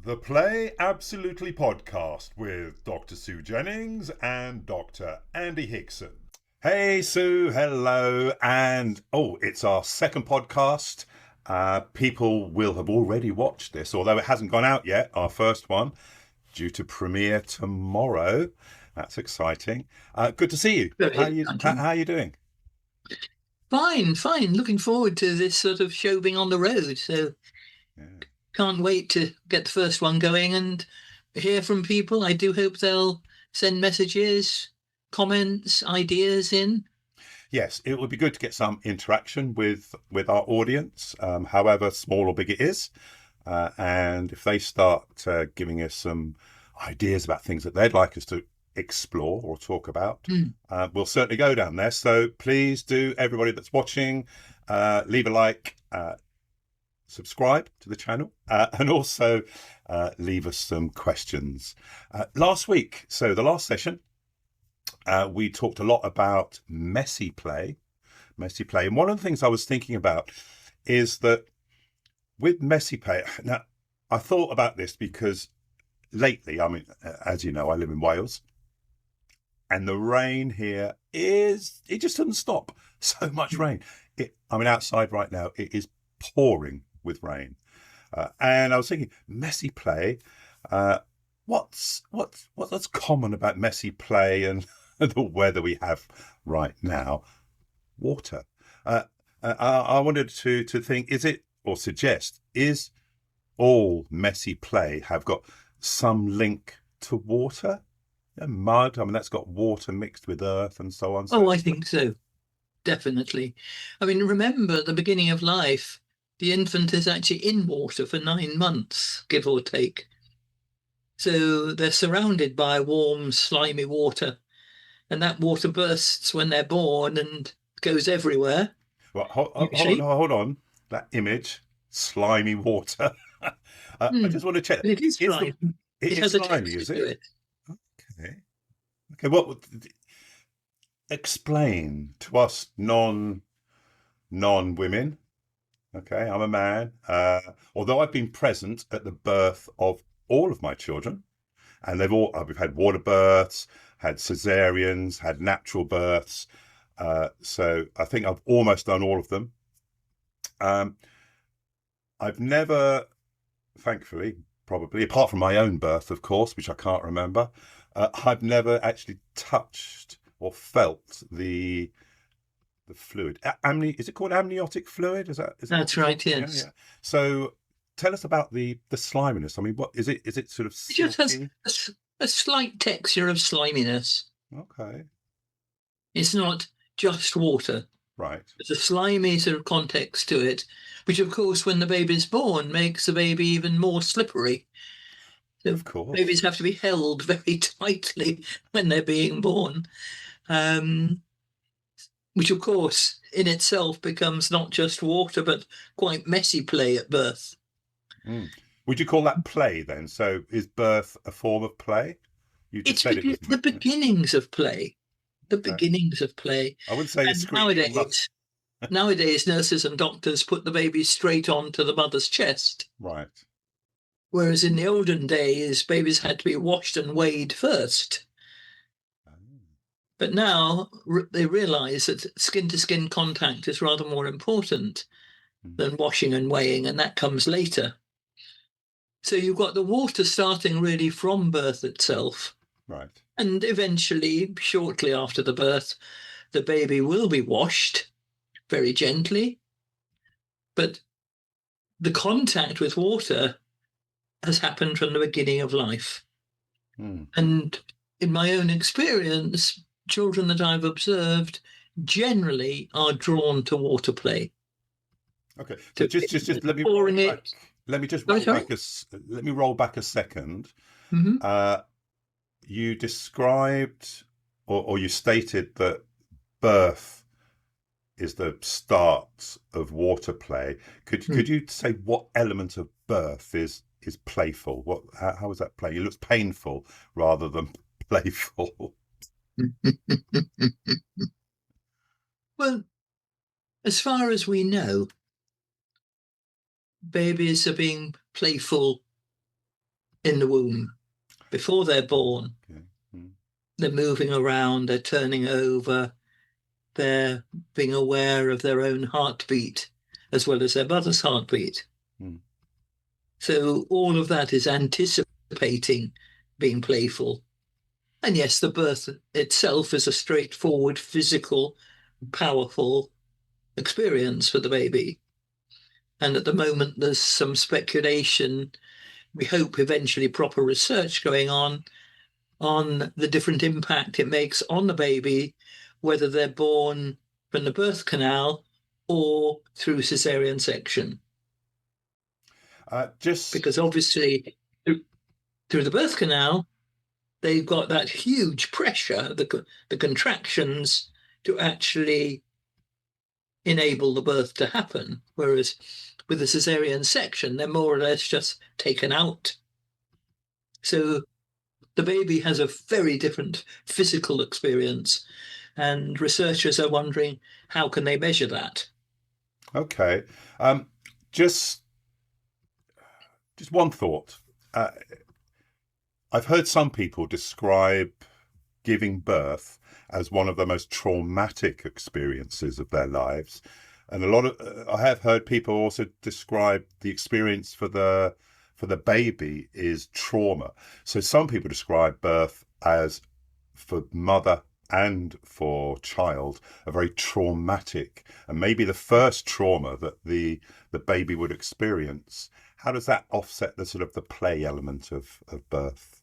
The Play Absolutely podcast with Dr. Sue Jennings and Dr. Andy Hickson. Hey Sue, hello, and it's our second podcast. People will have already watched this, although it hasn't gone out yet, our first one, due to premiere tomorrow. That's exciting. Good to see you. How are you doing? Fine. Looking forward to this sort of show being on the road. So Can't wait to get the first one going and hear from people. I do hope they'll send messages, comments, ideas in. Yes, it would be good to get some interaction with our audience, however small or big it is. And if they start giving us some ideas about things that they'd like us to explore or talk about, we'll certainly go down there. So please do, everybody that's watching, leave a like, subscribe to the channel, and also leave us some questions. Last week, so the last session, we talked a lot about messy play. And one of the things I was thinking about is that with messy play, now I thought about this because lately, I mean, as you know, I live in Wales, and the rain here it just doesn't stop. So much rain. Outside right now, it is pouring with rain. And I was thinking, messy play, what's common about messy play and the weather we have right now? Water. I wanted to think, is all messy play have got some link to water? Mud, that's got water mixed with earth and so on. I think so. Definitely. Remember the beginning of life, the infant is actually in water for 9 months, give or take. So they're surrounded by warm, slimy water, and that water bursts when they're born and goes everywhere. Well, hold on. That image, slimy water. I just want to check. It is slimy. It has slimy, is it? Okay. What? Explain to us non-women. Okay, I'm a man. Although I've been present at the birth of all of my children, and we've had water births, had cesareans, had natural births. So I think I've almost done all of them. I've never, thankfully, probably, apart from my own birth, of course, which I can't remember, I've never actually touched or felt the fluid. Is it called amniotic fluid? That's right, yes. Yeah. So tell us about the sliminess. What is it? Is it sort of silky? It just has a slight texture of sliminess. Okay. It's not just water. Right. There's a slimy sort of context to it, which of course when the baby's born makes the baby even more slippery. So of course. Babies have to be held very tightly when they're being born. Which of course in itself becomes not just water but quite messy play at birth. Would you call that play then? So is birth a form of play? It's the beginnings of play. Beginnings of play. I wouldn't say it's nowadays nurses and doctors put the baby straight onto the mother's chest. Right. Whereas in the olden days, babies had to be washed and weighed first. But now they realise that skin-to-skin contact is rather more important than washing and weighing, and that comes later. So you've got the water starting really from birth itself. Right. And eventually, shortly after the birth, the baby will be washed very gently. But the contact with water has happened from the beginning of life. And in my own experience, children that I've observed generally are drawn to water play. Okay, so just let me roll back. Let me roll back a second. Mm-hmm. You described or you stated that birth is the start of water play. Could you say what element of birth is playful? How is that play? It looks painful rather than playful. Well, as far as we know, babies are being playful in the womb. Before they're born, Okay. Mm. they're moving around, they're turning over, they're being aware of their own heartbeat as well as their mother's heartbeat. Mm. So all of that is anticipating being playful. And yes, the birth itself is a straightforward, physical, powerful experience for the baby. And at the moment, there's some speculation, we hope eventually proper research going on the different impact it makes on the baby, whether they're born from the birth canal or through cesarean section. Just Because obviously, through the birth canal, they've got that huge pressure, the contractions, to actually enable the birth to happen. Whereas with the cesarean section, they're more or less just taken out. So the baby has a very different physical experience, and researchers are wondering how can they measure that. okay. Um, just one thought. Uh, I've heard some people describe giving birth as one of the most traumatic experiences of their lives, and a lot of I have heard people also describe the experience for the baby is trauma. So some people describe birth as, for mother and for child, a very traumatic, and maybe the first trauma that the baby would experience. How does that offset the sort of the play element of birth?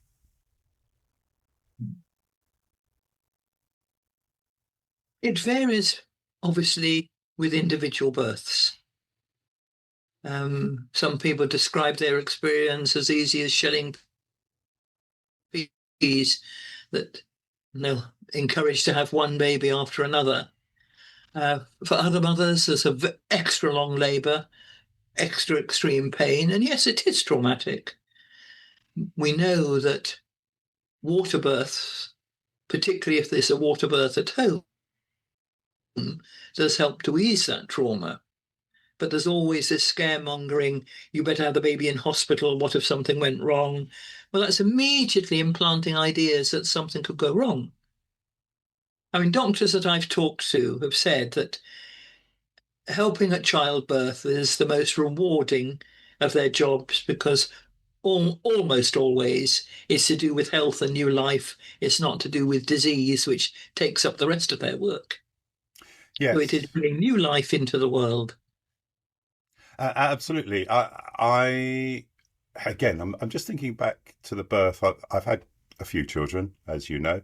It varies, obviously, with individual births. Some people describe their experience as easy as shelling peas, that they're encouraged to have one baby after another. For other mothers, there's extra long labour, extra extreme pain, and yes, it is traumatic. We know that water births, particularly if there's a water birth at home, does help to ease that trauma. But there's always this scaremongering, you better have the baby in hospital, what if something went wrong? Well, that's immediately implanting ideas that something could go wrong. I mean, doctors that I've talked to have said that helping at childbirth is the most rewarding of their jobs, because almost always it's to do with health and new life. It's not to do with disease, which takes up the rest of their work. So it is Yes, bringing new life into the world. absolutely. I again, I'm just thinking back to the birth. I've had a few children, as you know,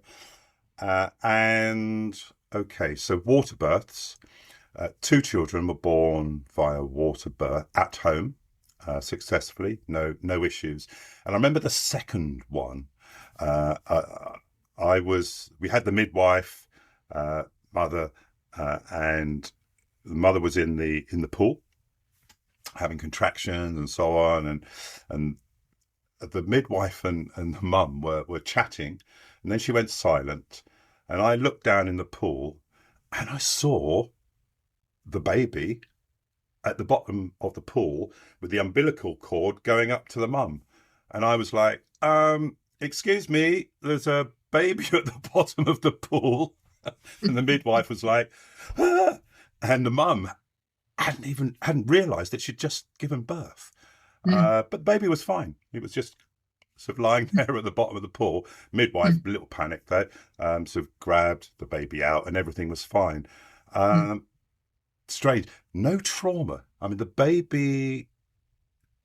and okay, so water births. Two children were born via water birth at home, successfully, no issues. And I remember the second one. We had the midwife, mother, and the mother was in the pool, having contractions and so on, and the midwife and the mum were chatting, and then she went silent, and I looked down in the pool, and I saw the baby at the bottom of the pool with the umbilical cord going up to the mum. And I was like, excuse me, there's a baby at the bottom of the pool. And the midwife was like, ah! And the mum hadn't realised that she'd just given birth. Mm, But the baby was fine. It was just sort of lying there at the bottom of the pool. Midwife, mm, a little panicked though, sort of grabbed the baby out and everything was fine. mm, Strange. No trauma. I mean, the baby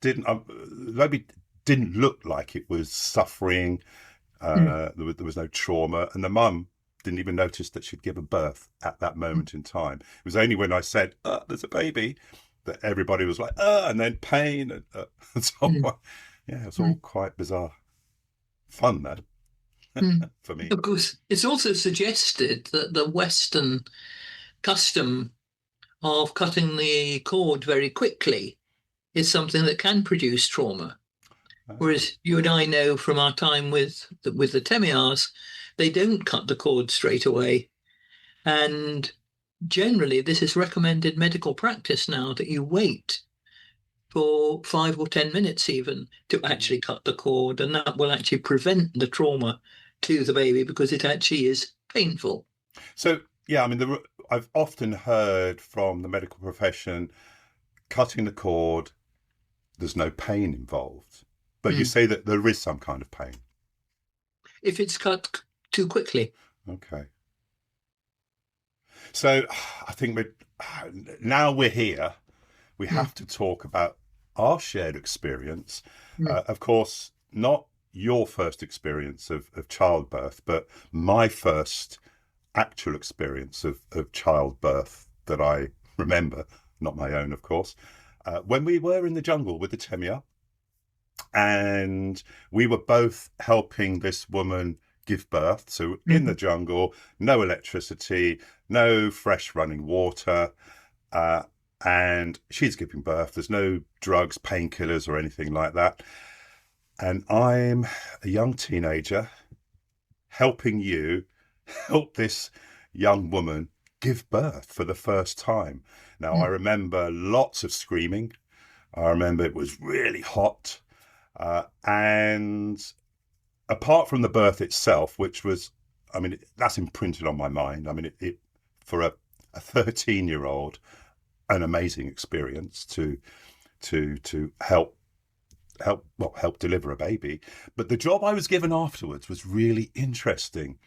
didn't look like it was suffering. mm, There was no trauma, and the mum didn't even notice that she'd given birth at that mm, moment in time. It was only when I said, "There's a baby," that everybody was like, and then pain and so mm, on. Yeah, it's all mm, quite bizarre. Fun though mm. for me. Of course, it's also suggested that the Western custom of cutting the cord very quickly is something that can produce trauma. Oh, Whereas you and I know from our time with the Temiars, they don't cut the cord straight away. And generally, this is recommended medical practice now, that you wait for 5 or 10 minutes even to actually cut the cord, and that will actually prevent the trauma to the baby because it actually is painful. So, yeah, I mean, I've often heard from the medical profession, cutting the cord, there's no pain involved. But you say that there is some kind of pain. If it's cut too quickly. Okay. So I think now we're here, we have to talk about our shared experience. Of course, not your first experience of childbirth, but my first actual experience of childbirth that I remember, not my own, of course, when we were in the jungle with the Temiar, and we were both helping this woman give birth. So in the jungle, no electricity, no fresh running water, and she's giving birth. There's no drugs, painkillers, or anything like that. And I'm a young teenager helping you help this young woman give birth for the first time. Now, I remember lots of screaming. I remember it was really hot. And apart from the birth itself, which was, I mean, that's imprinted on my mind. I mean, it for a 13-year-old, an amazing experience to help deliver a baby. But the job I was given afterwards was really interesting.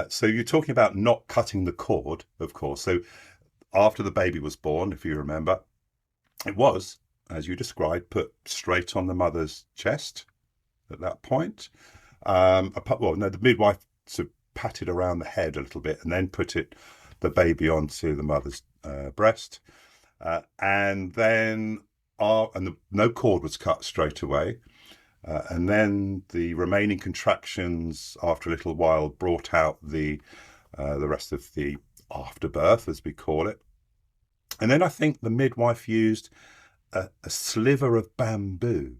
So you're talking about not cutting the cord, of course. So after the baby was born, if you remember, it was, as you described, put straight on the mother's chest at that point. The midwife sort of patted around the head a little bit and then put the baby onto the mother's breast. And then no cord was cut straight away. And then the remaining contractions, after a little while, brought out the rest of the afterbirth, as we call it. And then I think the midwife used a sliver of bamboo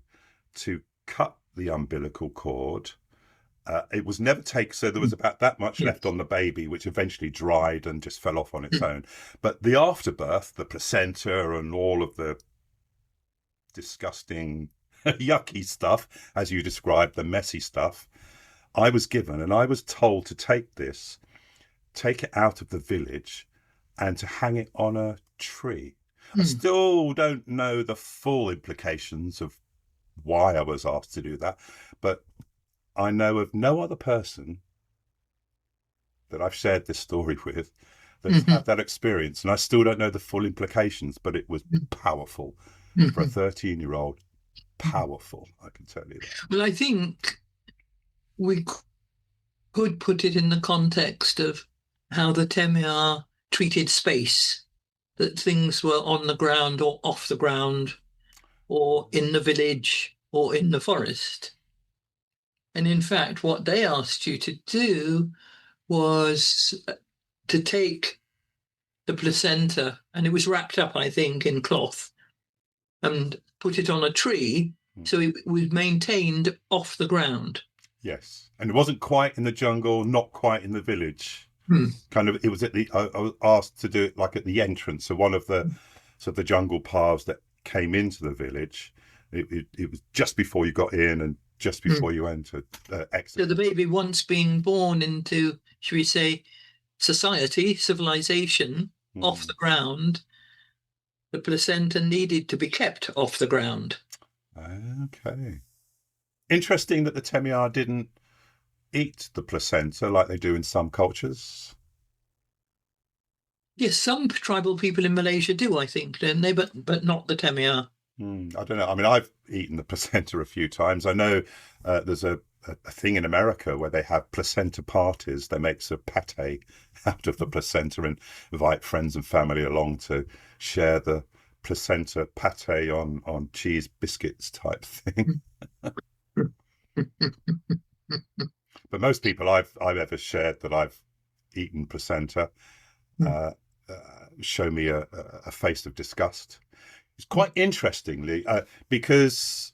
to cut the umbilical cord. It was never taken, so there was about that much left on the baby, which eventually dried and just fell off on its own. But the afterbirth, the placenta and all of the disgusting, yucky stuff, as you described, the messy stuff, I was given, and I was told to take it out of the village and to hang it on a tree. I still don't know the full implications of why I was asked to do that, but I know of no other person that I've shared this story with that's had that experience, and I still don't know the full implications, but it was powerful for a 13-year-old. Powerful, I can tell you that. Well, I think we could put it in the context of how the Temiar treated space, that things were on the ground or off the ground or in the village or in the forest. And in fact, what they asked you to do was to take the placenta, and it was wrapped up, I think, in cloth, and put it on a tree so it was maintained off the ground. Yes. And it wasn't quite in the jungle, not quite in the village. Kind of, it was I was asked to do it like at the entrance. So one of the jungle paths that came into the village, it was just before you got in and just before you entered. So the baby, once being born into, should we say, society, civilization, off the ground, the placenta needed to be kept off the ground. Okay. Interesting that the Temiar didn't eat the placenta like they do in some cultures. Yes, some tribal people in Malaysia do, I think, don't they? But not the Temiar. I don't know. I mean, I've eaten the placenta a few times. I know there's a thing in America where they have placenta parties. They make some pate out of the placenta and invite friends and family along to share the placenta pate on cheese biscuits type thing. But most people I've ever shared that I've eaten placenta show me a face of disgust. It's quite interestingly because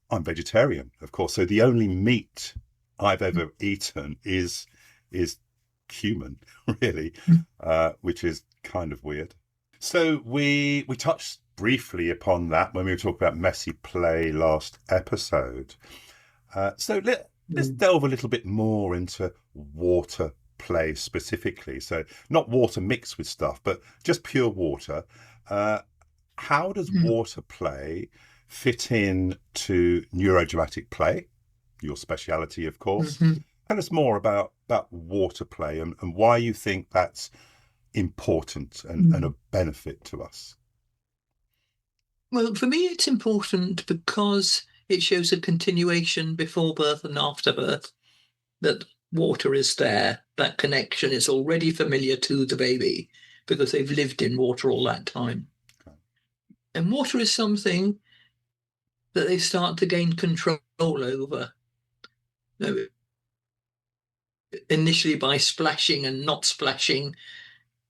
I'm vegetarian, of course. So the only meat I've ever eaten is human, really, which is kind of weird. So we touched briefly upon that when we were talking about messy play last episode. Let's delve a little bit more into water play specifically. So not water mixed with stuff, but just pure water. How does water play fit in to neurodramatic play? Your speciality, of course. Tell us more about water play and why you think that's important and a benefit to us. Well, for me, it's important because it shows a continuation before birth and after birth, that water is there, that connection is already familiar to the baby because they've lived in water all that time. Okay. And water is something that they start to gain control over. Initially by splashing and not splashing,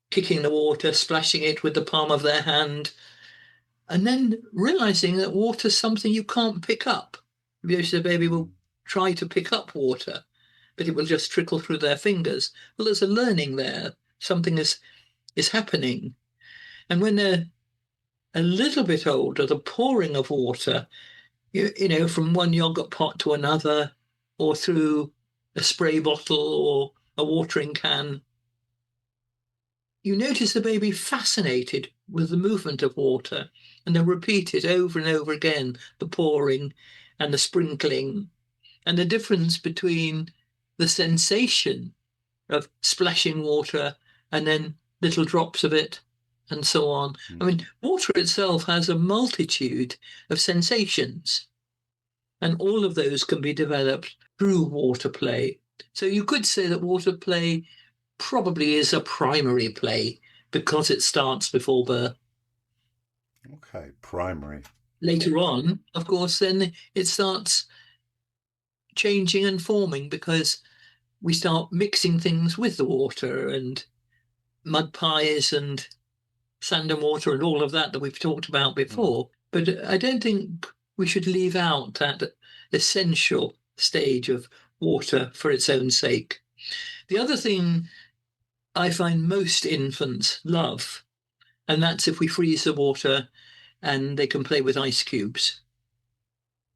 kicking the water, splashing it with the palm of their hand, and then realizing that water is something you can't pick up. Usually the baby will try to pick up water, but it will just trickle through their fingers. Well, there's a learning there. Something is happening. And when they're a little bit older, the pouring of water, you know, from one yogurt pot to another, or through a spray bottle or a watering can, you notice the baby fascinated with the movement of water, and they'll repeat it over and over again, the pouring and the sprinkling, and the difference between the sensation of splashing water and then little drops of it and so on. I mean, water itself has a multitude of sensations, and all of those can be developed through water play. So you could say that water play probably is a primary play because it starts before birth. Okay, primary. Later on, of course, then it starts changing and forming because we start mixing things with the water, and mud pies and sand and water and all of that we've talked about before. But I don't think we should leave out that essential stage of water for its own sake. The other thing I find most infants love, and that's if we freeze the water and they can play with ice cubes.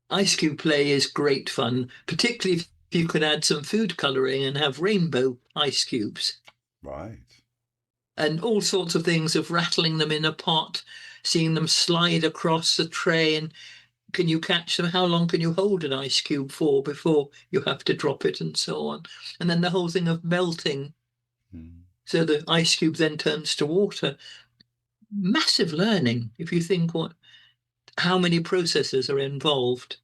Ice cube play is great fun, particularly if you can add some food colouring and have rainbow ice cubes. Right. And all sorts of things of rattling them in a pot, seeing them slide across the tray, and can you catch them? How long can you hold an ice cube for before you have to drop it, and so on. And then the whole thing of melting. So the ice cube then turns to water. Massive learning if you think how many processes are involved.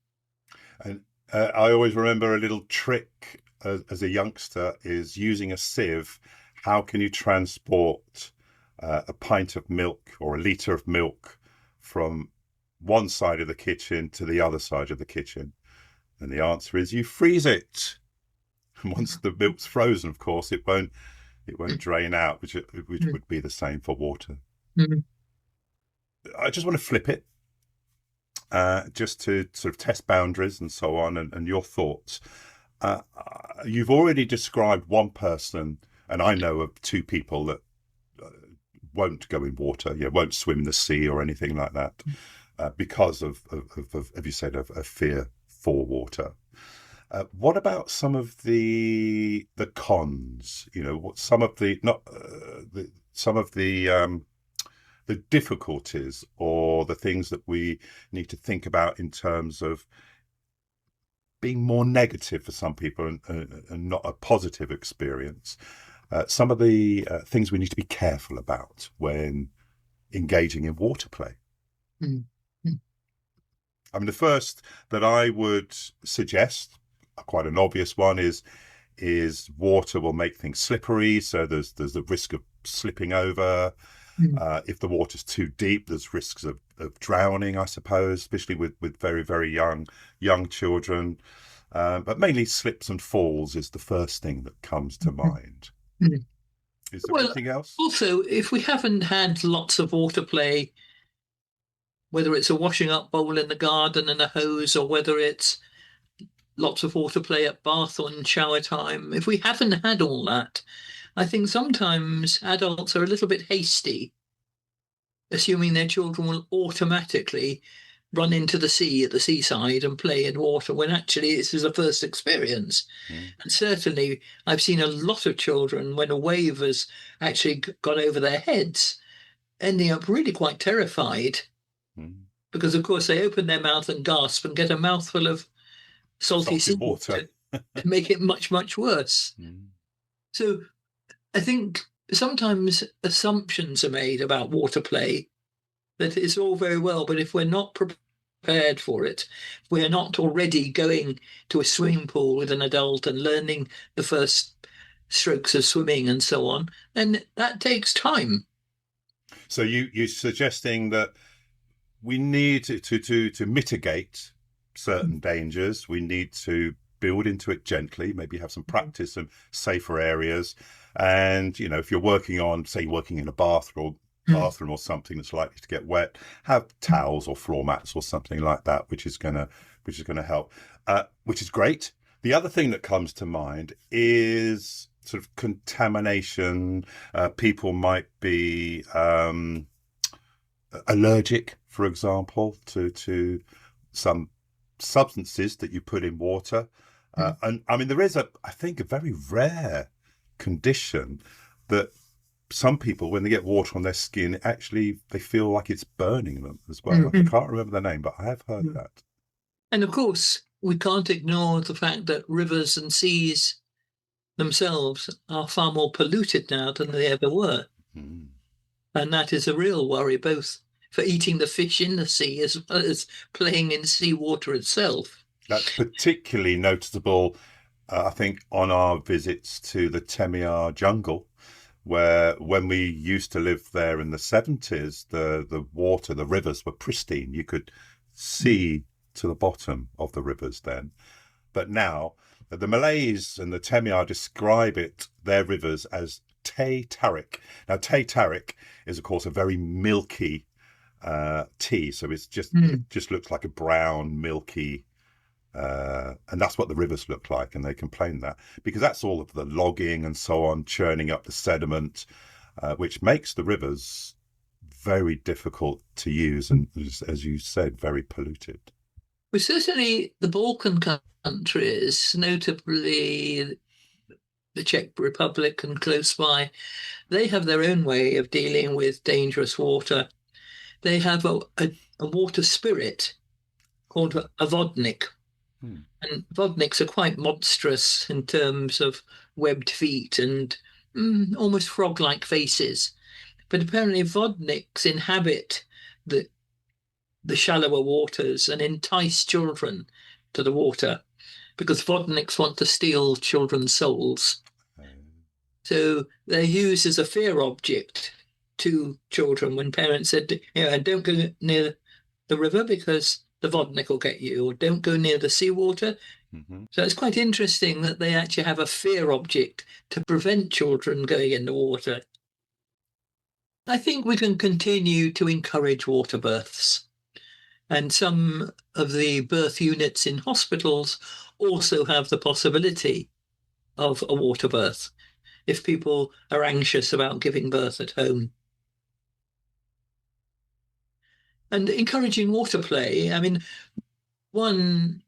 And I always remember a little trick as a youngster is using a sieve. How can you transport a pint of milk or a litre of milk from one side of the kitchen to the other side of the kitchen? And the answer is you freeze it. And once the milk's frozen, of course, it won't drain out, which would be the same for water. I just want to flip it, just to sort of test boundaries and so on, and your thoughts. You've already described one person, and I know of two people that won't go in water, won't swim in the sea or anything like that, because of you said, of fear for water. What about some of the cons? You know, what some of the difficulties or the things that we need to think about in terms of being more negative for some people and not a positive experience. Some of the things we need to be careful about when engaging in water play. I mean, the first that I would suggest, quite an obvious one, is water will make things slippery. So there's the risk of slipping over. If the water's too deep, there's risks of drowning, I suppose, especially with very, very young children. But mainly slips and falls is the first thing that comes to mind. Is there anything else? Also, if we haven't had lots of water play, whether it's a washing up bowl in the garden and a hose, or whether it's lots of water play at bath or in shower time, if we haven't had all that, I think sometimes adults are a little bit hasty assuming their children will automatically run into the sea at the seaside and play in water when actually this is a first experience. Mm, And certainly, I've seen a lot of children when a wave has actually gone over their heads, ending up really quite terrified mm. because, of course, they open their mouth and gasp and get a mouthful of salty Salty water. seawater to make it much, much worse. Mm. So I think sometimes assumptions are made about water play that it's all very well, but if we're not prepared for it, we're not already going to a swimming pool with an adult and learning the first strokes of swimming and so on, then that takes time. So you're suggesting that we need to mitigate certain dangers. We need to build into it gently, maybe have some practice and safer areas. And, you know, if you're working on, say, working in a bathroom or something that's likely to get wet, have towels or floor mats or something like that, which is gonna help, which is great. The other thing that comes to mind is sort of contamination. People might be allergic, for example, to some substances that you put in water. And I mean, there is I think, a very rare condition that some people, when they get water on their skin, actually they feel like it's burning them as well. I can't remember the name, but I have heard that. And of course, we can't ignore the fact that rivers and seas themselves are far more polluted now than they ever were. Mm. And that is a real worry, both for eating the fish in the sea as well as playing in seawater itself. That's particularly noticeable, I think, on our visits to the Temiar jungle, where when we used to live there in the 70s, the water, the rivers were pristine. You could see to the bottom of the rivers then. But now, the Malays and the Temiar describe their rivers as Teh Tarik. Now, Teh Tarik is, of course, a very milky tea. So it just looks like a brown, milky, and that's what the rivers look like. And they complain that because that's all of the logging and so on, churning up the sediment, which makes the rivers very difficult to use. And as you said, very polluted. Well, certainly the Balkan countries, notably the Czech Republic and close by, they have their own way of dealing with dangerous water. They have a water spirit called a vodnik. Hmm. And vodniks are quite monstrous in terms of webbed feet and almost frog-like faces. But apparently vodniks inhabit the shallower waters and entice children to the water because vodniks want to steal children's souls. So they're used as a fear object to children when parents said, don't go near the river because the vodnik will get you, or don't go near the seawater. Mm-hmm. So it's quite interesting that they actually have a fear object to prevent children going in the water. I think we can continue to encourage water births. And some of the birth units in hospitals also have the possibility of a water birth if people are anxious about giving birth at home. And encouraging water play, I mean, one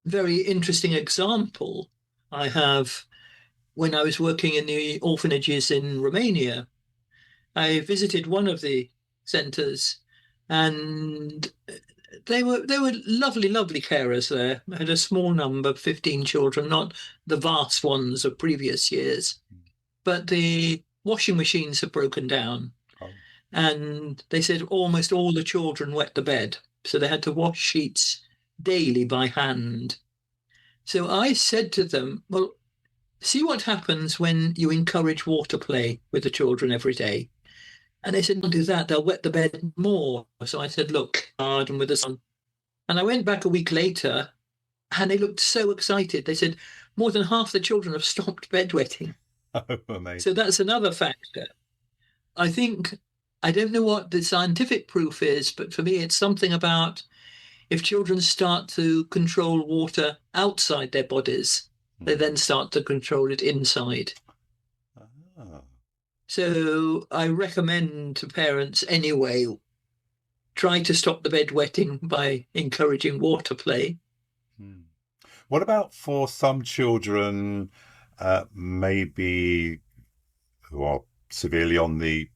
very interesting example I have when I was working in the orphanages in Romania. I visited one of the centres and they were lovely, lovely carers there. I had a small number, 15 children, not the vast ones of previous years. But the washing machines had broken down. Oh. And they said almost all the children wet the bed. So they had to wash sheets daily by hand. So I said to them, well, see what happens when you encourage water play with the children every day. And they said, don't do that, they'll wet the bed more. So I said, look, hard and with the sun. And I went back a week later and they looked so excited. They said, more than half the children have stopped bedwetting. Oh, amazing. So that's another factor. I think, I don't know what the scientific proof is, but for me, it's something about if children start to control water outside their bodies, they then start to control it inside. Ah. So I recommend to parents anyway, try to stop the bedwetting by encouraging water play. What about for some children, maybe who are severely on the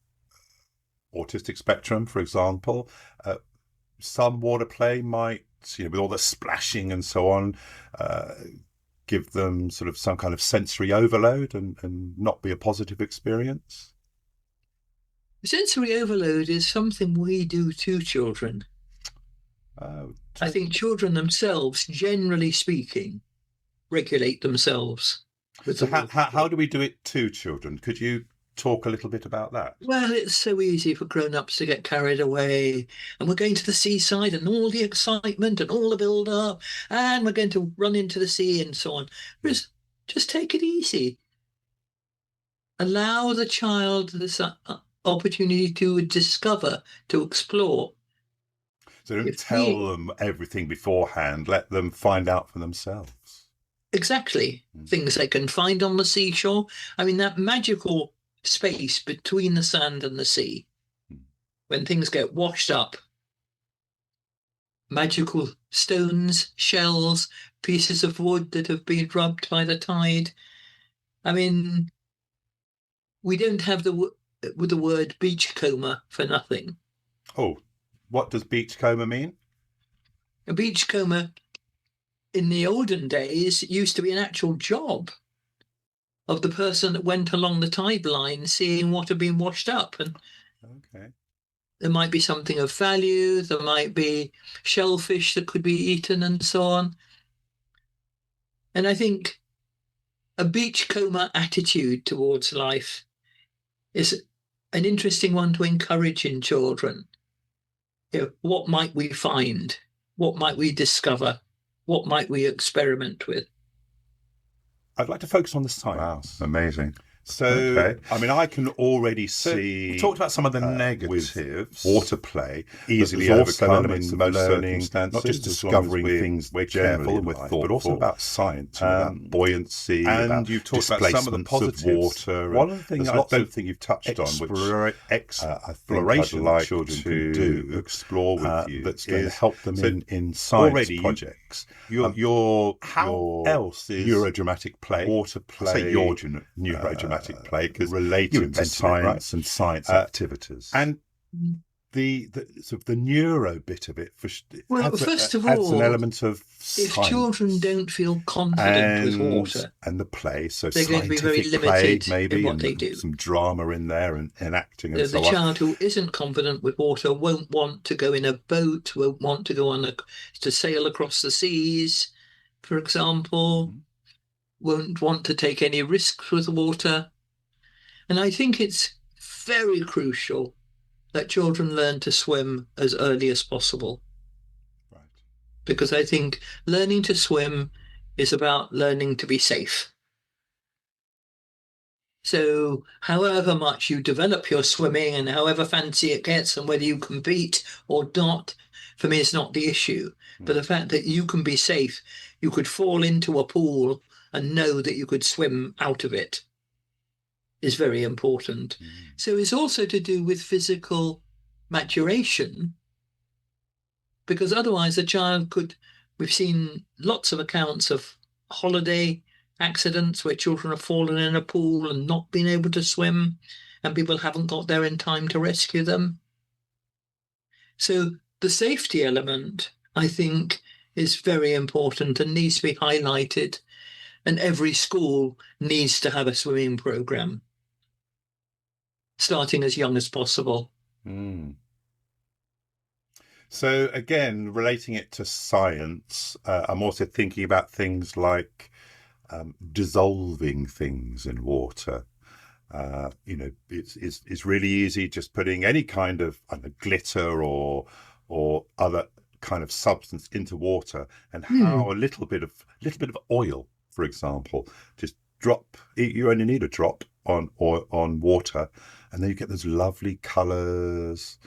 autistic spectrum, for example? Some water play might, with all the splashing and so on, give them sort of some kind of sensory overload and not be a positive experience. Sensory overload is something we do to children. I think children themselves, generally speaking, regulate themselves with So the water how play. do we do it to children? Could you talk a little bit about that? Well, it's so easy for grown-ups to get carried away, and we're going to the seaside and all the excitement and all the build-up, and we're going to run into the sea and so on. Whereas, just take it easy. Allow the child this opportunity to discover, to explore. So don't If we tell them everything beforehand. Let them find out for themselves. Exactly things they can find on the seashore. I mean, that magical space between the sand and the sea, when things get washed up, magical stones, shells, pieces of wood that have been rubbed by the tide. I mean, we don't have the word beachcomber for nothing. Oh, what does beachcomber mean? A beachcomber in the olden days used to be an actual job of the person that went along the tide line seeing what had been washed up. And Okay. there might be something of value, there might be shellfish that could be eaten and so on. And I think a beachcomber attitude towards life is an interesting one to encourage in children. What might we find? What might we discover? What might we experiment with? I'd like to focus on the science. Wow, amazing. So, Okay. I mean, I can already see. We talked about some of the with negatives. water play easily There's also overcome elements in of most learning, circumstances, not just as long as discovering things we're generally careful and in we're life, thoughtful, but also about science, about buoyancy, and about you've talked about some of the displacements positives. of water. One of the things There's I lots don't of think you've touched on, which exploration I'd that like children to can do, explore with you, that's going to is help them so in science already projects. How else is neurodramatic play, water play? I say your neurodramatic play because related you to invented science and science activities. And the sort of the neuro bit of it Well, first of adds an all, element of if science children don't feel confident with water, and the play, so they're going to be very scientific play limited maybe, in what and they do. some drama in there and acting and The so on. child who isn't confident with water won't want to go in a boat, won't want to go to sail across the seas, for example, won't want to take any risks with water. And I think it's very crucial that children learn to swim as early as possible. Right. Because I think learning to swim is about learning to be safe. So, however much you develop your swimming and however fancy it gets, and whether you compete or not, for me, it's not the issue. But the fact that you can be safe, you could fall into a pool and know that you could swim out of it is very important. So, it's also to do with physical maturation, because otherwise, a child could. We've seen lots of accounts of holiday accidents where children have fallen in a pool and not been able to swim, and people haven't got there in time to rescue them. So the safety element, I think, is very important and needs to be highlighted. And every school needs to have a swimming program, starting as young as possible. So again, relating it to science, I'm also thinking about things like dissolving things in water. It's really easy just putting any kind of glitter or other kind of substance into water, and how a little bit of oil, for example, just drop. You only need a drop on water, and then you get those lovely colours.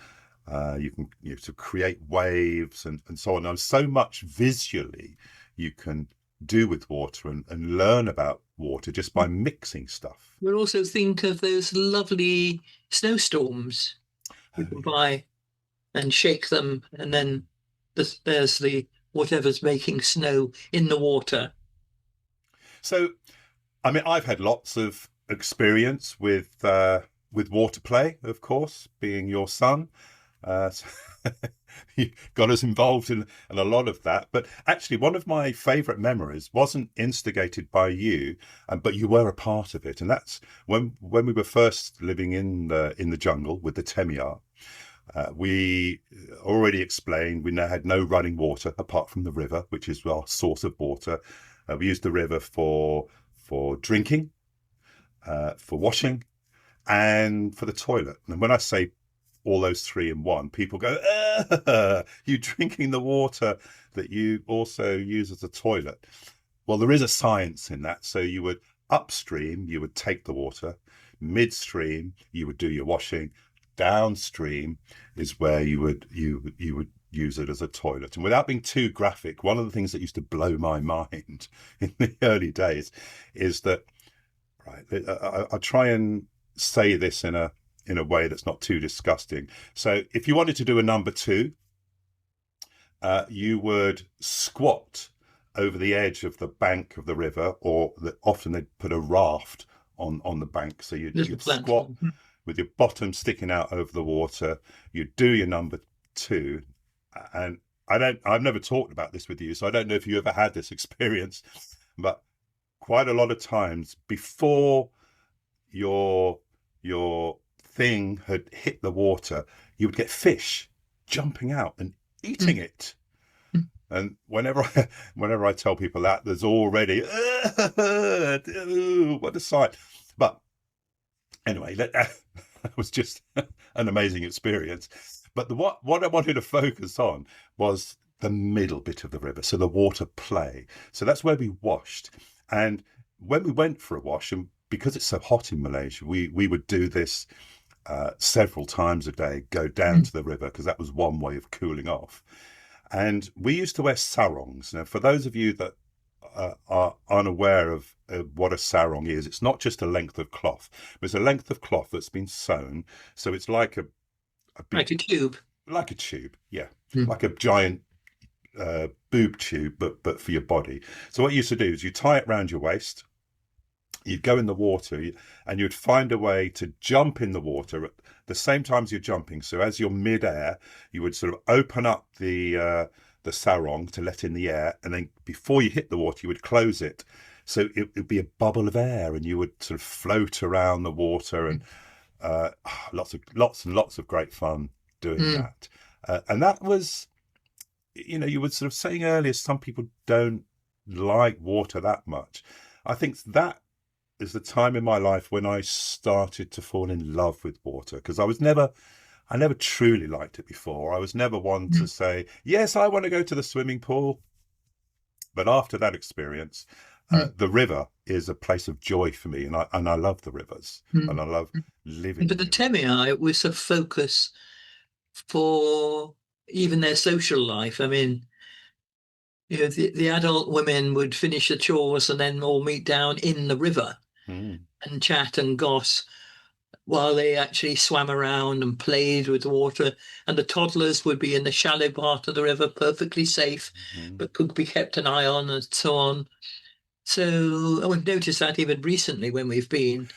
You can to create waves and so on. And so much visually you can do with water and learn about water just by mixing stuff. We'll also think of those lovely snowstorms you can buy and shake them, and then there's the whatever's making snow in the water. So, I mean, I've had lots of experience with water play, of course, being your son. So you got us involved in a lot of that. But actually, one of my favourite memories wasn't instigated by you, but you were a part of it. And that's when we were first living in the jungle with the Temiars. We already explained we now had no running water apart from the river, which is our source of water. We used the river for drinking, for washing, and for the toilet. And when I say all those three in one, people go, you drinking the water that you also use as a toilet. Well, there is a science in that. So you would upstream, you would take the water. Midstream, you would do your washing. Downstream is where you would use it as a toilet. And without being too graphic, one of the things that used to blow my mind in the early days is that, right, I try and say this in a way that's not too disgusting. So if you wanted to do a number two, you would squat over the edge of the bank of the river, or often they'd put a raft on the bank. So you'd squat with your bottom sticking out over the water. You'd do your number two. And I've never talked about this with you, so I don't know if you ever had this experience, but quite a lot of times before your thing had hit the water, you would get fish jumping out and eating it. And whenever I tell people that, there's already what a sight. But anyway, that was just an amazing experience. But what I wanted to focus on was the middle bit of the river, so the water play. So that's where we washed. And when we went for a wash, and because it's so hot in Malaysia, we would do this several times a day, go down to the river, because that was one way of cooling off. And we used to wear sarongs. Now, for those of you that are unaware of what a sarong is, it's not just a length of cloth, but it's a length of cloth that's been sewn. So it's like like a tube. Like a tube, yeah. Like a giant boob tube, but for your body. So what you used to do is you tie it around your waist, you'd go in the water, and you'd find a way to jump in the water at the same time as you're jumping. So as you're mid-air, you would sort of open up the sarong to let in the air, and then before you hit the water, you would close it. So it would be a bubble of air, and you would sort of float around the water, and lots and lots of great fun doing that. And that was, you were sort of saying earlier, some people don't like water that much. I think that is the time in my life when I started to fall in love with water, because I never truly liked it before. I was never one to say, yes, I want to go to the swimming pool. But after that experience, the river is a place of joy for me, and I love the rivers, and I love living. But the Temiar, it was a focus for even their social life. I mean, the adult women would finish the chores and then all meet down in the river and chat and goss, while they actually swam around and played with the water. And the toddlers would be in the shallow part of the river, perfectly safe, but could be kept an eye on and so on. So we've noticed that even recently when we've been,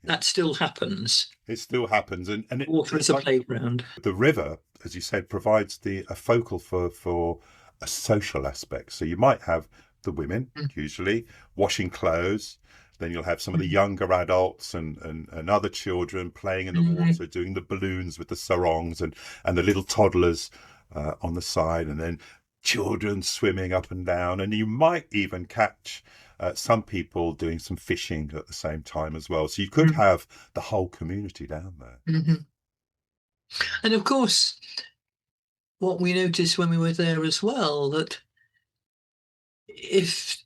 that still happens. It still happens. And water is a playground. The river, as you said, provides a focal for a social aspect. So you might have the women, usually, washing clothes. Then you'll have some of the younger adults and other children playing in the water, doing the balloons with the sarongs, and the little toddlers on the side, and then children swimming up and down. And you might even catch some people doing some fishing at the same time as well. So you could have the whole community down there. And of course, what we noticed when we were there as well, that if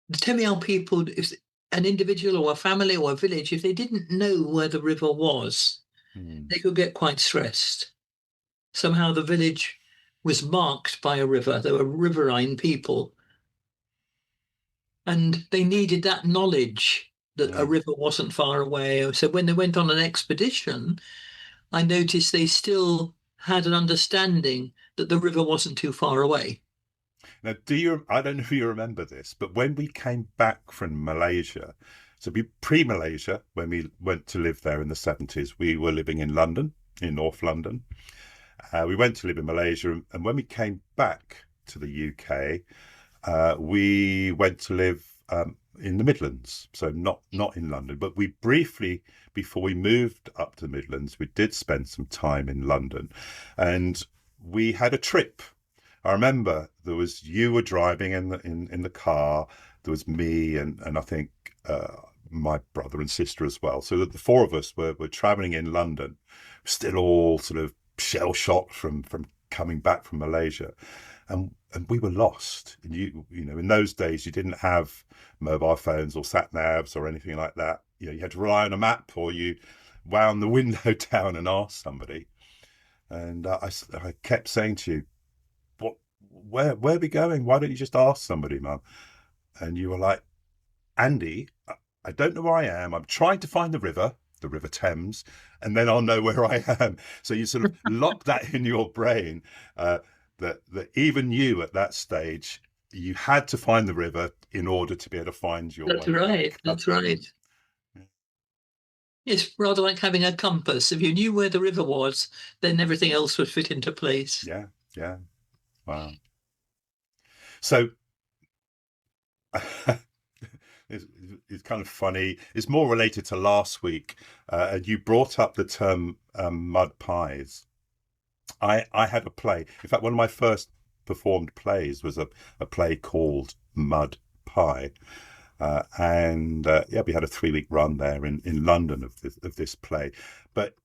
the Temiar people, if an individual or a family or a village, if they didn't know where the river was, they could get quite stressed. Somehow the village was marked by a river. There were riverine people. And they needed that knowledge that a river wasn't far away. So when they went on an expedition, I noticed they still had an understanding that the river wasn't too far away. Now, I don't know if you remember this, but when we came back from Malaysia, so pre-Malaysia, when we went to live there in the 70s, we were living in London, in North London. We went to live in Malaysia, and when we came back to the UK, we went to live in the Midlands, so not in London, but we briefly, before we moved up to the Midlands, we did spend some time in London, and we had a trip. I remember you were driving in the car, there was me and I think my brother and sister as well. So that the four of us were traveling in London, still all sort of shell shocked from coming back from Malaysia. And we were lost. And you know, in those days, you didn't have mobile phones or sat navs or anything like that. You know, you had to rely on a map, or you wound the window down and asked somebody. And I kept saying to you, where are we going? Why don't you just ask somebody, Mum? And you were like, Andy, I don't know where I am. I'm trying to find the River Thames, and then I'll know where I am. So you sort of lock that in your brain, that even you at that stage, you had to find the river in order to be able to find your That's way right. back. That's right. It's rather like having a compass. If you knew where the river was, then everything else would fit into place. Yeah. Wow. So it's kind of funny. It's more related to last week. And you brought up the term mud pies. I had a play. In fact, one of my first performed plays was a play called Mud Pie. And we had a 3-week run there in London of this play. But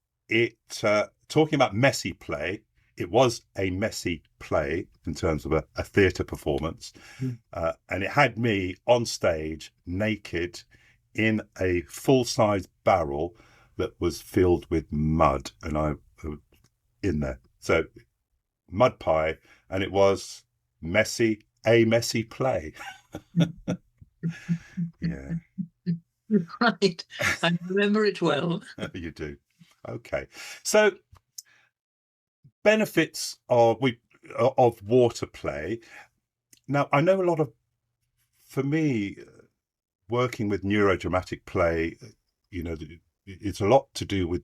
talking about messy play, it was a messy play in terms of a theatre performance. And it had me on stage naked in a full-size barrel that was filled with mud, and I was in there. So Mud Pie, and it was a messy play. Yeah. Right. I remember it well. You do. Okay. So benefits of water play. Now, I know for me, working with neurodramatic play, you know, it's a lot to do with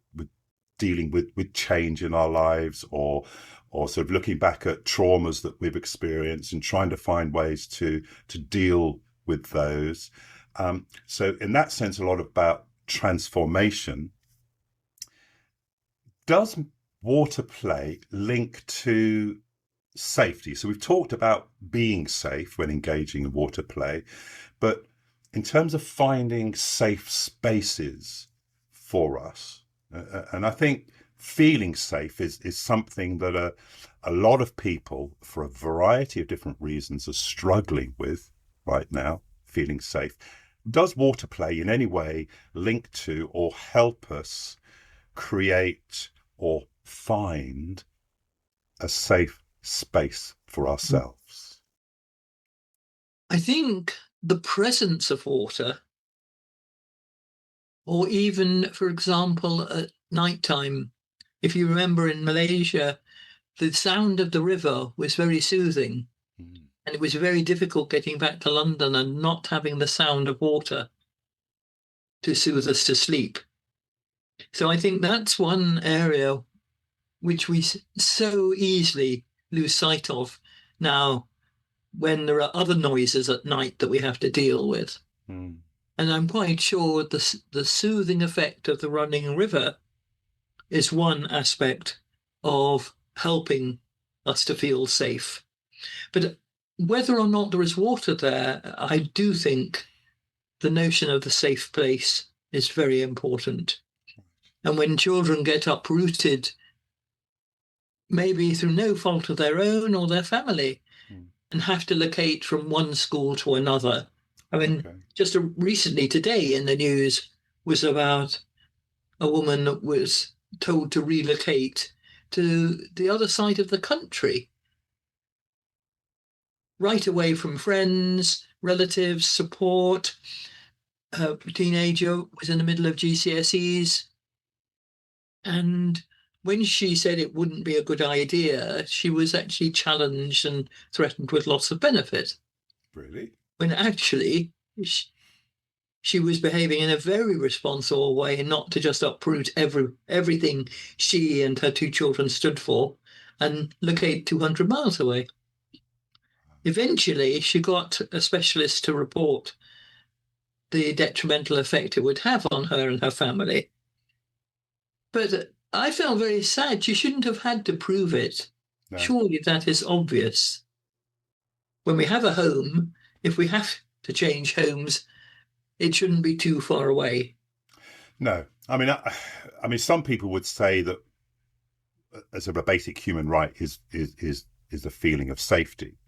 dealing with change in our lives, or sort of looking back at traumas that we've experienced and trying to find ways to deal with those. So in that sense, a lot about transformation. Does water play link to safety? So we've talked about being safe when engaging in water play, but in terms of finding safe spaces for us, and I think feeling safe is something that a lot of people, for a variety of different reasons, are struggling with right now, feeling safe. Does water play in any way link to or help us create or find a safe space for ourselves? I think the presence of water, or even, for example, at nighttime, if you remember in Malaysia, the sound of the river was very soothing. And it was very difficult getting back to London and not having the sound of water to soothe us to sleep. So I think that's one area which we so easily lose sight of now when there are other noises at night that we have to deal with. And I'm quite sure the soothing effect of the running river is one aspect of helping us to feel safe. But whether or not there is water there, I do think the notion of the safe place is very important. And when children get uprooted, maybe through no fault of their own or their family, and have to locate from one school to another. I mean, just recently today in the news was about a woman that was told to relocate to the other side of the country, right away from friends, relatives, support. Her teenager was in the middle of GCSEs. And when she said it wouldn't be a good idea, she was actually challenged and threatened with loss of benefit. Really? When actually she was behaving in a very responsible way, not to just uproot everything she and her two children stood for and locate 200 miles away. Eventually, she got a specialist to report the detrimental effect it would have on her and her family. But I felt very sad. She shouldn't have had to prove it. No. Surely that is obvious. When we have a home, if we have to change homes, it shouldn't be too far away. No. I mean, some people would say that as a basic human right is the feeling of safety.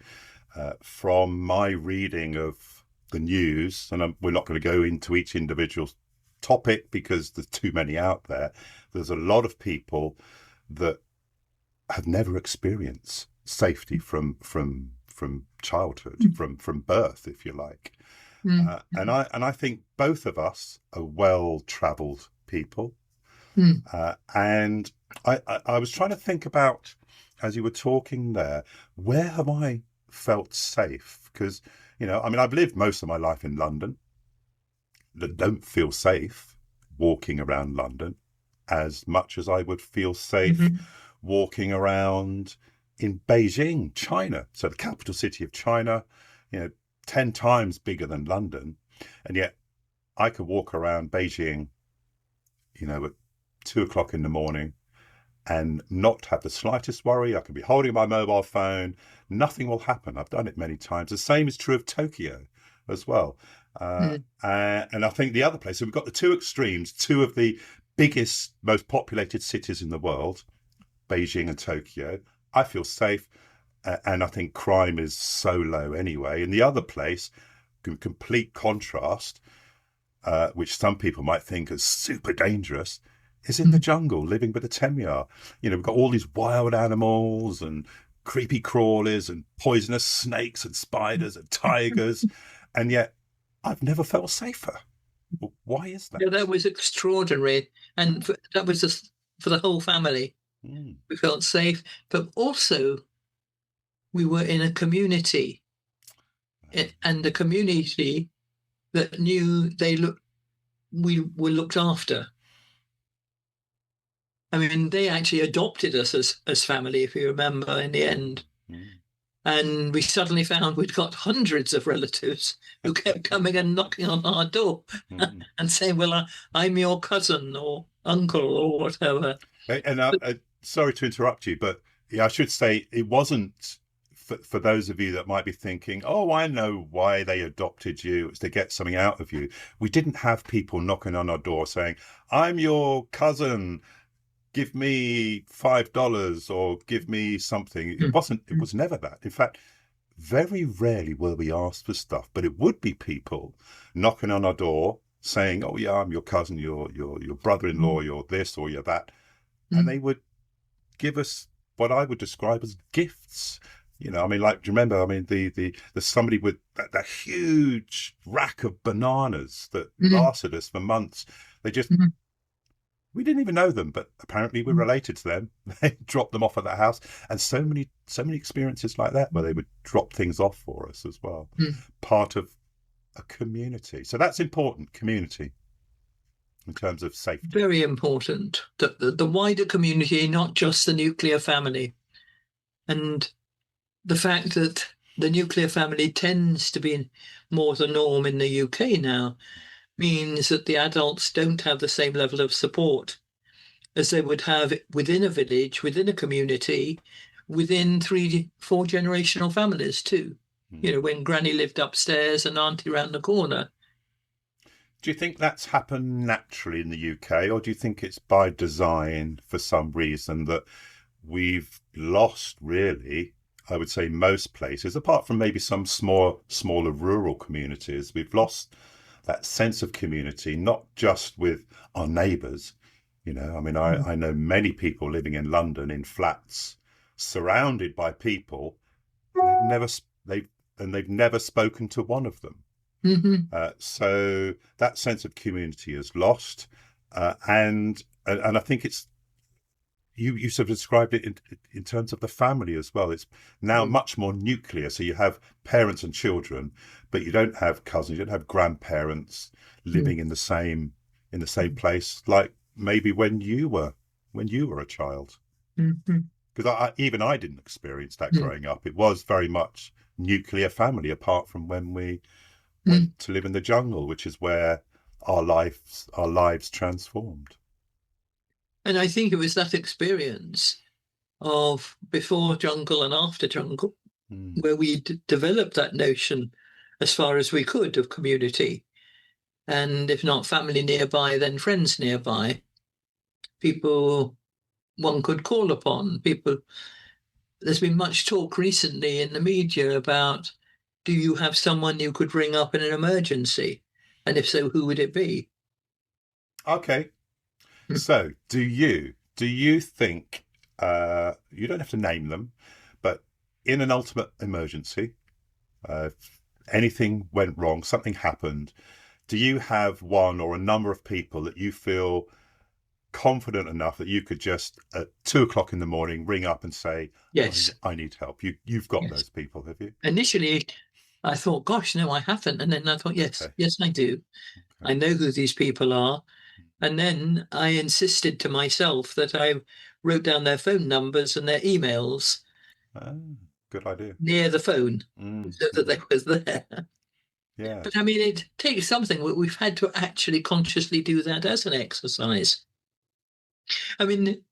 From my reading of the news, and we're not going to go into each individual topic because there's too many out there. There's a lot of people that have never experienced safety from childhood, from birth, if you like. And I think both of us are well-travelled people. And I was trying to think about, as you were talking there, where have I felt safe? Because, I've lived most of my life in London. Don't feel safe walking around London as much as I would feel safe walking around in Beijing, China. So the capital city of China, 10 times bigger than London. And yet I could walk around Beijing, at 2:00 in the morning and not have the slightest worry. I can be holding my mobile phone. Nothing will happen. I've done it many times. The same is true of Tokyo as well. And I think the other place, so we've got the two extremes, two of the biggest, most populated cities in the world, Beijing and Tokyo. I feel safe, and I think crime is so low anyway. And the other place, complete contrast, which some people might think is super dangerous, is in the jungle, living with the Temiars. We've got all these wild animals and creepy crawlies and poisonous snakes and spiders and tigers, and yet I've never felt safer. Why is that? Yeah, that was extraordinary. And that was just for the whole family. We felt safe, but also we were in a community, and the community that knew we were looked after. I mean, they actually adopted us as family, if you remember, in the end. And we suddenly found we'd got hundreds of relatives who kept coming and knocking on our door and saying, well, I'm your cousin or uncle or whatever. And sorry to interrupt you, but I should say it wasn't, for those of you that might be thinking, oh, I know why they adopted you, it's to get something out of you. We didn't have people knocking on our door saying, I'm your cousin, give me $5 or give me something. It was never that. In fact, very rarely were we asked for stuff, but it would be people knocking on our door saying, oh yeah, I'm your cousin, your brother-in-law, you're this or you're that. And they would give us what I would describe as gifts. Do you remember, the somebody with that huge rack of bananas that lasted us for months. They just, we didn't even know them, but apparently we're related to them. They dropped them off at the house. And so many experiences like that where they would drop things off for us as well. Part of a community. So that's important, community, in terms of safety. Very important. The wider community, not just the nuclear family. And the fact that the nuclear family tends to be more the norm in the UK now means that the adults don't have the same level of support as they would have within a village, within a community, within 3-4 generational families too. When Granny lived upstairs and Auntie round the corner. Do you think that's happened naturally in the UK, or do you think it's by design for some reason that we've lost, really, I would say most places, apart from maybe some smaller rural communities, we've lost that sense of community, not just with our neighbours. I know many people living in London in flats, surrounded by people. They've and they've never spoken to one of them. So that sense of community is lost, and I think it's you sort of described it in terms of the family as well. It's now much more nuclear. So you have parents and children, but you don't have cousins, you don't have grandparents living in the same place, like maybe when you were a child. Because even I didn't experience that growing up. It was very much nuclear family, apart from when we went to live in the jungle, which is where our lives transformed. And I think it was that experience of before jungle and after jungle where we developed that notion, as far as we could, of community. And if not family nearby, then friends nearby. People one could call upon. There's been much talk recently in the media about, do you have someone you could ring up in an emergency? And if so, who would it be? Okay. So do you think, you don't have to name them, but in an ultimate emergency, if anything went wrong, something happened, do you have one or a number of people that you feel confident enough that you could just at 2:00 in the morning ring up and say, yes, I need help? You've got those people, have you? Initially I thought, gosh, no, I haven't. And then I thought, yes, Okay. yes, I do. Okay. I know who these people are. And then I insisted to myself that I wrote down their phone numbers and their emails Good idea. near the phone so that they was there. Yeah. But I mean, it takes something. We've had to actually consciously do that as an exercise. I mean,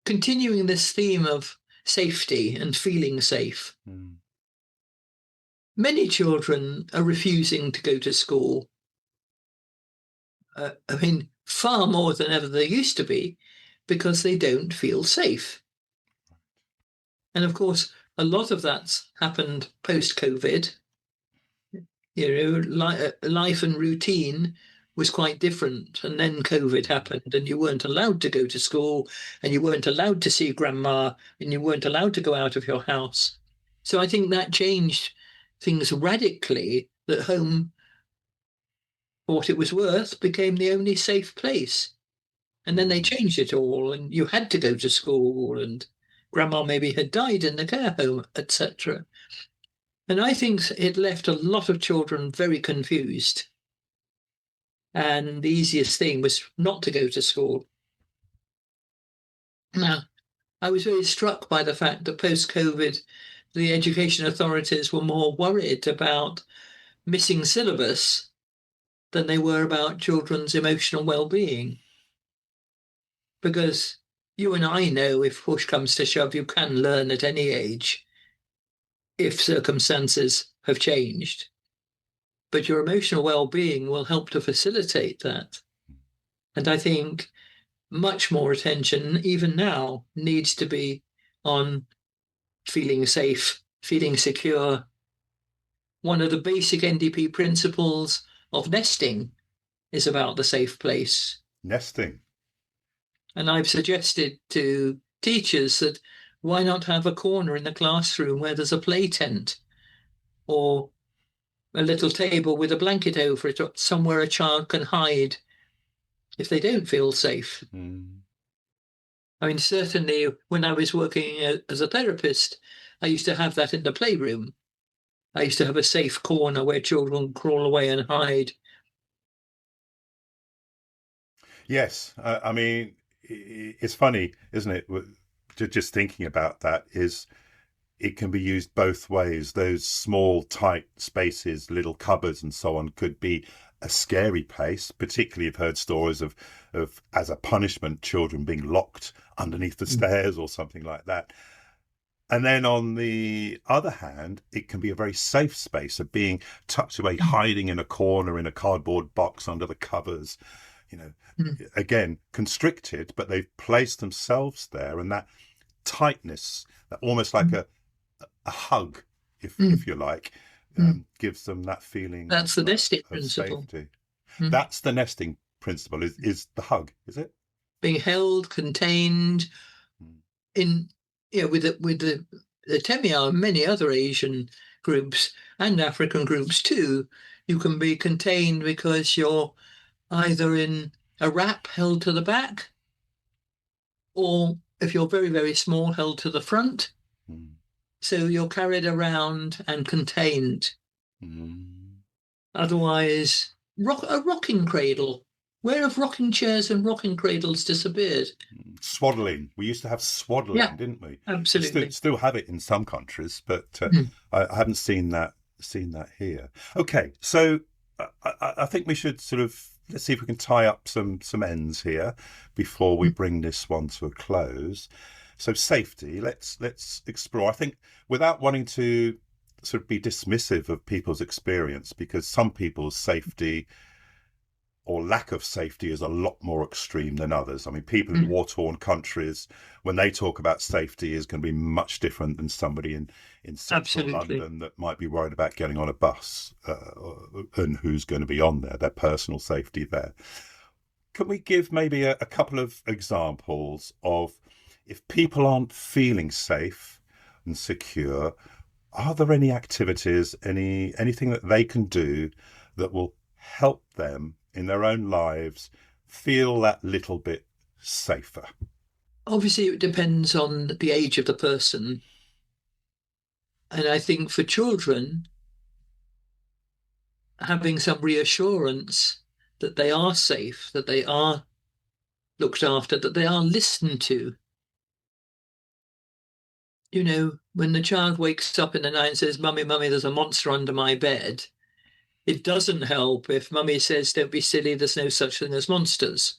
continuing this theme of safety and feeling safe, many children are refusing to go to school. I mean, far more than ever they used to be, because they don't feel safe. And of course, a lot of that's happened post-COVID. You know, life and routine was quite different. And then COVID happened, and you weren't allowed to go to school, and you weren't allowed to see grandma, and you weren't allowed to go out of your house. So I think that changed things radically, that home, for what it was worth, became the only safe place. And then they changed it all, and you had to go to school, and grandma maybe had died in the care home, etc. And I think it left a lot of children very confused. And the easiest thing was not to go to school. Now, I was very struck by the fact that post-COVID, the education authorities were more worried about missing syllabus than they were about children's emotional well-being. Because you and I know, if push comes to shove, you can learn at any age if circumstances have changed. But your emotional well-being will help to facilitate that. And I think much more attention, even now, needs to be on feeling safe, feeling secure. One of the basic NDP principles of nesting is about the safe place. Nesting. And I've suggested to teachers that why not have a corner in the classroom where there's a play tent or a little table with a blanket over it, or somewhere a child can hide if they don't feel safe. I mean, certainly when I was working as a therapist, I used to have that in the playroom. I used to have a safe corner where children crawl away and hide. Yes. I mean, it's funny, isn't it? Just thinking about that is, it can be used both ways. Those small, tight spaces, little cupboards and so on, could be a scary place. Particularly, I've heard stories of as a punishment, children being locked underneath the stairs or something like that. And then on the other hand, it can be a very safe space of being tucked away, hiding in a corner in a cardboard box under the covers. You know, again, constricted, but they've placed themselves there, and that tightness, almost like a hug, if you like, gives them that feeling. That's the nesting principle. Safety. That's the nesting principle. Is the hug? Is it being held, contained, in with the Temiar and many other Asian groups? and African groups too, you can be contained because you're either in a wrap held to the back, or if you're very, very small, held to the front. So you're carried around and contained. Otherwise, a rocking cradle. Where have rocking chairs and rocking cradles disappeared? Swaddling. We used to have swaddling, didn't we? Absolutely. We still have it in some countries, but I haven't seen that here. Okay, so I think we should sort of, let's see if we can tie up some ends here before we bring this one to a close. So safety, let's explore. I think without wanting to sort of be dismissive of people's experience, because some people's safety or lack of safety is a lot more extreme than others. I mean, people in war-torn countries, when they talk about safety, is going to be much different than somebody in central London that might be worried about getting on a bus and who's going to be on there, their personal safety there. Can we give maybe a couple of examples of, if people aren't feeling safe and secure, are there any activities, anything that they can do that will help them in their own lives feel that little bit safer? Obviously, it depends on the age of the person. And I think for children, having some reassurance that they are safe, that they are looked after, that they are listened to. You know, when the child wakes up in the night and says, "Mummy, Mummy, there's a monster under my bed," it doesn't help if Mummy says, "Don't be silly, there's no such thing as monsters."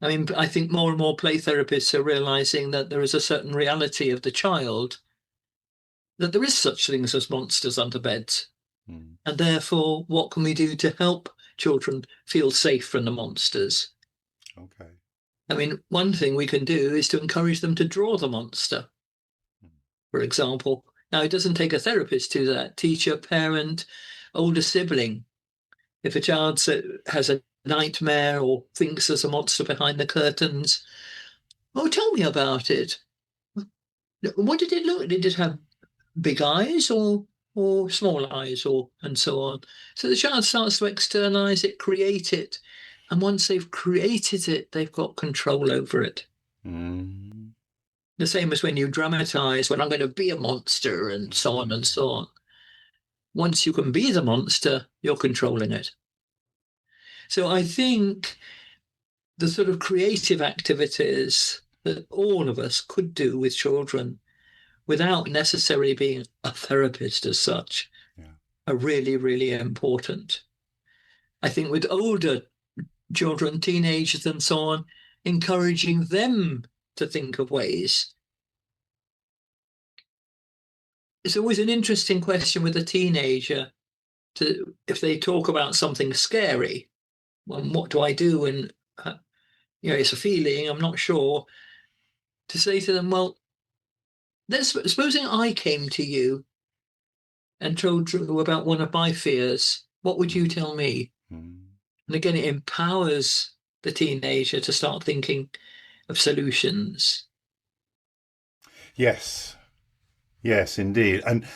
I mean, I think more and more play therapists are realizing that there is a certain reality of the child, that there is such things as monsters under beds. And therefore, what can we do to help children feel safe from the monsters? Okay. I mean, one thing we can do is to encourage them to draw the monster, for example. Now, it doesn't take a therapist to do that. Teacher, parent, older sibling. If a child has a nightmare or thinks there's a monster behind the curtains, "Oh, tell me about it. What did it look like? Did it have big eyes or small eyes, or and so on?" So the child starts to externalize it, create it. And once they've created it, they've got control over it. The same as when you dramatize, "When I'm going to be a monster," and so on and so on. Once you can be the monster, you're controlling it. So I think the sort of creative activities that all of us could do with children without necessarily being a therapist as such are really, really important. I think with older children, teenagers and so on, encouraging them to think of ways. It's always an interesting question with a teenager if they talk about something scary. Well, what do I do? And it's a feeling, I'm not sure. To say to them, well, supposing I came to you and told you about one of my fears, what would you tell me? And again, it empowers the teenager to start thinking of solutions. Yes, indeed. And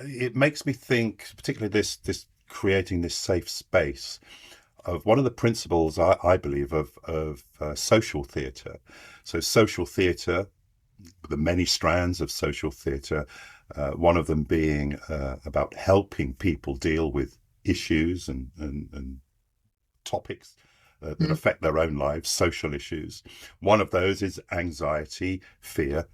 it makes me think, particularly this creating this safe space, of one of the principles I believe of social theatre. So social theatre, the many strands of social theatre, one of them being about helping people deal with issues and topics that affect their own lives, social issues. One of those is anxiety, fear,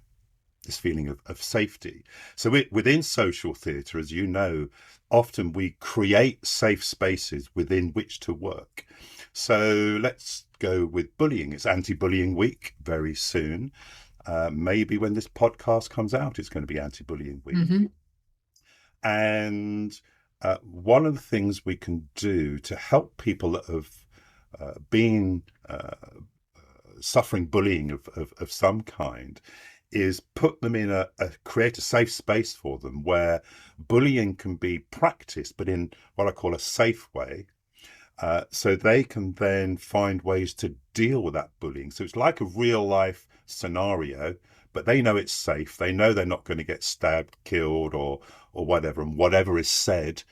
this feeling of safety. So within social theatre, as you know, often we create safe spaces within which to work. So let's go with bullying. It's anti-bullying week very soon. Maybe when this podcast comes out, it's going to be anti-bullying week. And one of the things we can do to help people that have been suffering bullying of some kind is put them in create a safe space for them where bullying can be practiced, but in what I call a safe way. So they can then find ways to deal with that bullying. So it's like a real life scenario, but they know it's safe. They know they're not going to get stabbed, killed, or whatever. And whatever is said,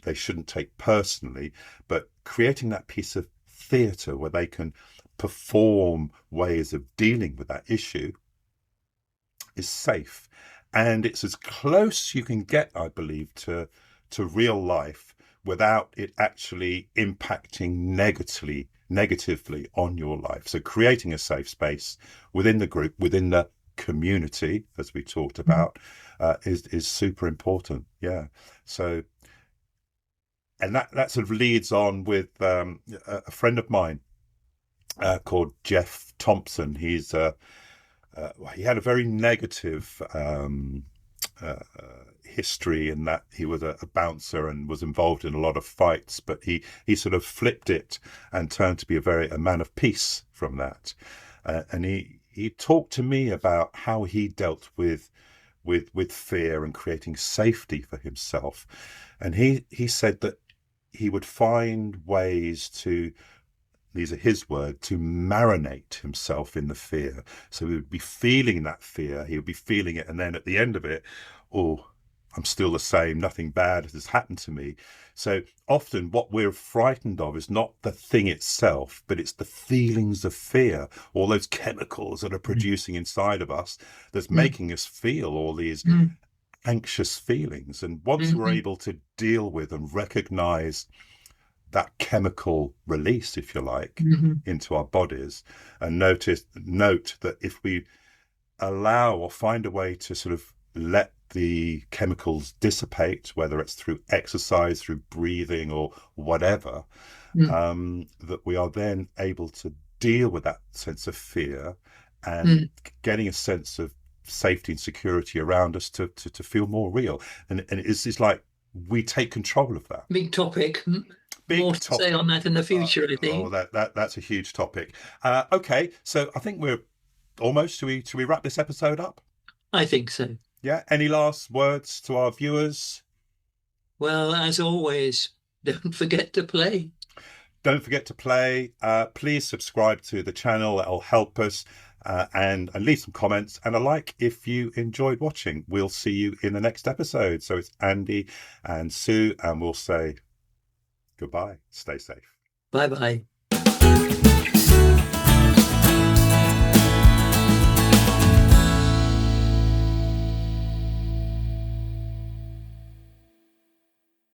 they shouldn't take personally. But creating that piece of theatre where they can perform ways of dealing with that issue is safe, and it's as close you can get, I believe, to real life without it actually impacting negatively on your life. So creating a safe space within the group, within the community, as we talked about, is super important. Yeah. So, and that sort of leads on with a friend of mine called Jeff Thompson. He's he had a very negative history in that he was a bouncer and was involved in a lot of fights, but he sort of flipped it and turned to be a man of peace from that. And he talked to me about how he dealt with fear and creating safety for himself. And he said that he would find ways to, these are his words, to marinate himself in the fear. So he would be feeling that fear, he would be feeling it, and then at the end of it, oh, I'm still the same, nothing bad has happened to me. So often what we're frightened of is not the thing itself, but it's the feelings of fear, all those chemicals that are producing inside of us that's making us feel all these anxious feelings. And once we're able to deal with and recognize that chemical release, if you like, into our bodies, and note that if we allow or find a way to sort of let the chemicals dissipate, whether it's through exercise, through breathing, or whatever, that we are then able to deal with that sense of fear and getting a sense of safety and security around us to feel more real. And it's like we take control of that. Big topic. More to say on that in the future, I think. Oh, that's a huge topic. Okay, so I think we're almost. Should we wrap this episode up? I think so. Yeah. Any last words to our viewers? Well, as always, don't forget to play. Don't forget to play. Please subscribe to the channel. That'll help us. And leave some comments and a like if you enjoyed watching. We'll see you in the next episode. So it's Andy and Sue, and we'll say goodbye. Stay safe. Bye-bye.